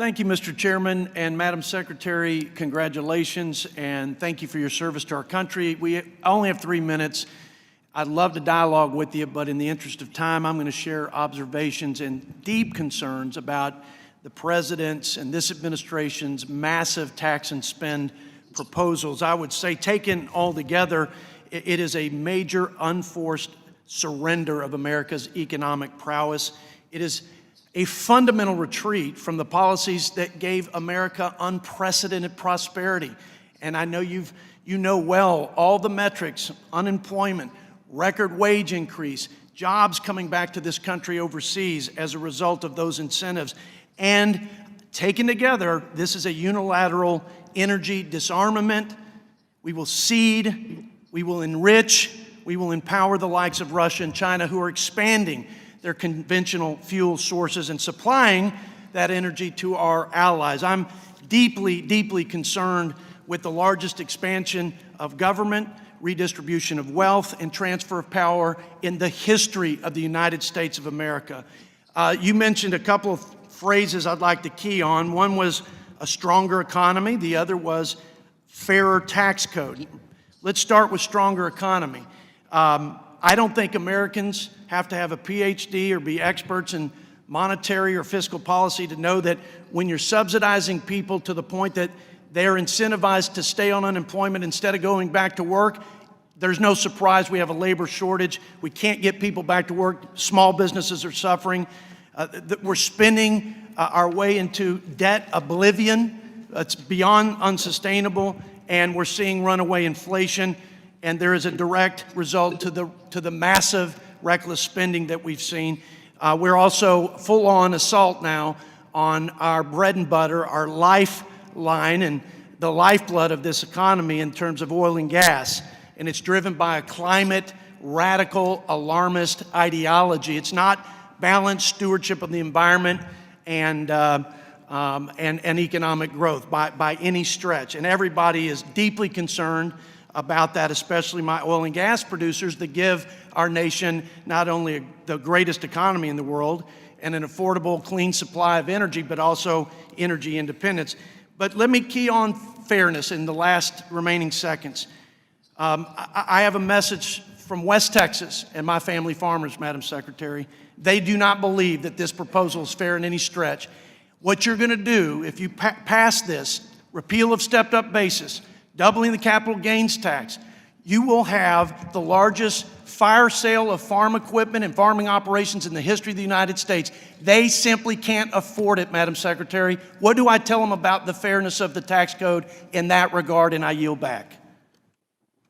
Thank you, Mr. Chairman, and Madam Secretary, congratulations, and thank you for your service to our country. We only have 3 minutes. I'd love to dialogue with you, but in the interest of time, I'm going to share observations and deep concerns about the President's and this administration's massive tax and spend proposals. I would say, taken all together, it is a major unforced surrender of America's economic prowess. It is a fundamental retreat from the policies that gave America unprecedented prosperity. And I know you know well all the metrics: unemployment, record wage increase, jobs coming back to this country overseas as a result of those incentives. And taken together, this is a unilateral energy disarmament. We will cede, we will enrich, we will empower the likes of Russia and China, who are expanding their conventional fuel sources and supplying that energy to our allies. I'm deeply, deeply concerned with the largest expansion of government, redistribution of wealth, and transfer of power in the history of the United States of America. You mentioned a couple of phrases I'd like to key on. One was a stronger economy. The other was fairer tax code. Let's start with stronger economy. I don't think Americans have to have a PhD or be experts in monetary or fiscal policy to know that when you're subsidizing people to the point that they're incentivized to stay on unemployment instead of going back to work, there's no surprise we have a labor shortage. We can't get people back to work. Small businesses are suffering. We're spending our way into debt oblivion. It's beyond unsustainable, and we're seeing runaway inflation. And there is a direct result to the massive reckless spending that we've seen. We're also full-on assault now on our bread and butter, our lifeline, and the lifeblood of this economy in terms of oil and gas. And it's driven by a climate, radical, alarmist ideology. It's not balanced stewardship of the environment and economic growth by any stretch. And everybody is deeply concerned about that, especially my oil and gas producers that give our nation not only the greatest economy in the world and an affordable, clean supply of energy, but also energy independence. But let me key on fairness in the last remaining seconds. I have a message from West Texas and my family farmers, Madam Secretary. They do not believe that this proposal is fair in any stretch. What you're going to do, if you pass this repeal of stepped-up basis, doubling the capital gains tax, you will have the largest fire sale of farm equipment and farming operations in the history of the United States. They simply can't afford it, Madam Secretary. What do I tell them about the fairness of the tax code in that regard? And I yield back.